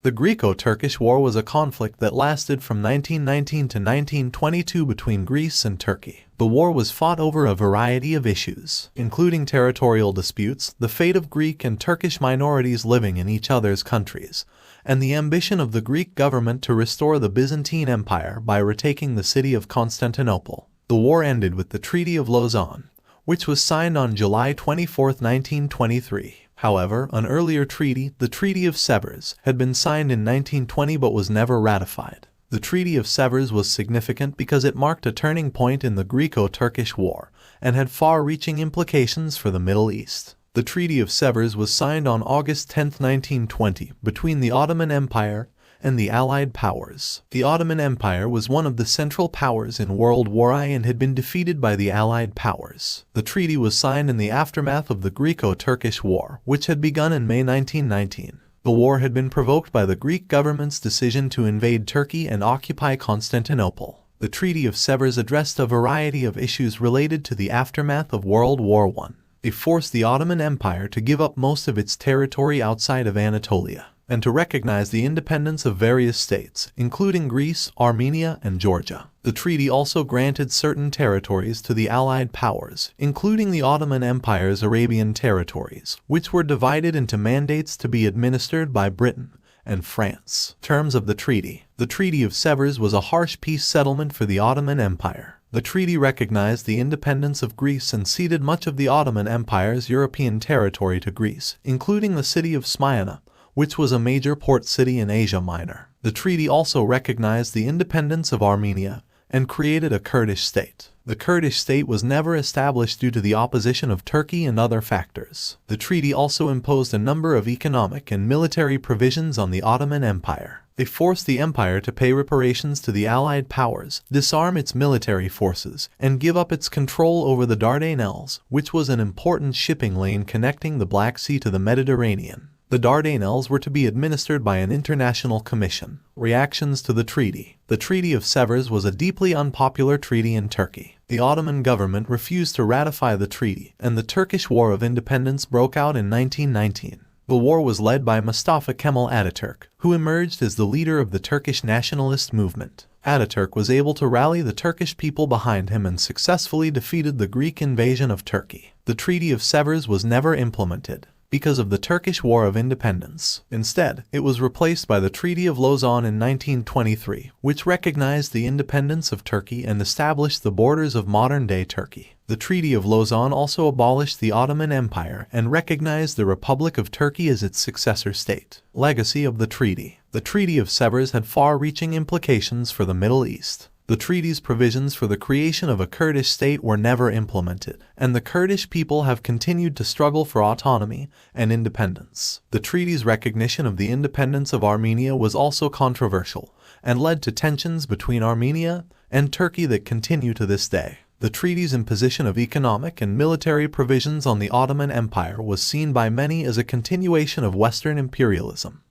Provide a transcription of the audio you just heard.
The Greco-Turkish War was a conflict that lasted from 1919 to 1922 between Greece and Turkey. The war was fought over a variety of issues, including territorial disputes, the fate of Greek and Turkish minorities living in each other's countries, and the ambition of the Greek government to restore the Byzantine Empire by retaking the city of Constantinople. The war ended with the Treaty of Lausanne, which was signed on July 24, 1923. However, an earlier treaty, the Treaty of Sèvres, had been signed in 1920 but was never ratified. The Treaty of Sèvres was significant because it marked a turning point in the Greco-Turkish War and had far-reaching implications for the Middle East. The Treaty of Sèvres was signed on August 10, 1920, between the Ottoman Empire and the Allied powers. The Ottoman Empire was one of the central powers in World War I and had been defeated by the Allied powers. The treaty was signed in the aftermath of the Greco-Turkish War, which had begun in May 1919. The war had been provoked by the Greek government's decision to invade Turkey and occupy Constantinople. The Treaty of Sèvres addressed a variety of issues related to the aftermath of World War I. It forced the Ottoman Empire to give up most of its territory outside of Anatolia, and to recognize the independence of various states, including Greece, Armenia, and Georgia. The treaty also granted certain territories to the Allied powers, including the Ottoman Empire's Arabian territories, which were divided into mandates to be administered by Britain and France. Terms of the treaty. The Treaty of Sèvres was a harsh peace settlement for the Ottoman Empire. The treaty recognized the independence of Greece and ceded much of the Ottoman Empire's European territory to Greece, including the city of Smyrna, which was a major port city in Asia Minor. The treaty also recognized the independence of Armenia and created a Kurdish state. The Kurdish state was never established due to the opposition of Turkey and other factors. The treaty also imposed a number of economic and military provisions on the Ottoman Empire. They forced the empire to pay reparations to the Allied powers, disarm its military forces, and give up its control over the Dardanelles, which was an important shipping lane connecting the Black Sea to the Mediterranean. The Dardanelles were to be administered by an international commission. Reactions to the treaty. The Treaty of Sèvres was a deeply unpopular treaty in Turkey. The Ottoman government refused to ratify the treaty, and the Turkish War of Independence broke out in 1919. The war was led by Mustafa Kemal Ataturk, who emerged as the leader of the Turkish nationalist movement. Ataturk was able to rally the Turkish people behind him and successfully defeated the Greek invasion of Turkey. The Treaty of Sèvres was never implemented because of the Turkish War of Independence. Instead, it was replaced by the Treaty of Lausanne in 1923, which recognized the independence of Turkey and established the borders of modern-day Turkey. The Treaty of Lausanne also abolished the Ottoman Empire and recognized the Republic of Turkey as its successor state. Legacy of the treaty. The Treaty of Sèvres had far-reaching implications for the Middle East. The treaty's provisions for the creation of a Kurdish state were never implemented, and the Kurdish people have continued to struggle for autonomy and independence. The treaty's recognition of the independence of Armenia was also controversial, and led to tensions between Armenia and Turkey that continue to this day. The treaty's imposition of economic and military provisions on the Ottoman Empire was seen by many as a continuation of Western imperialism.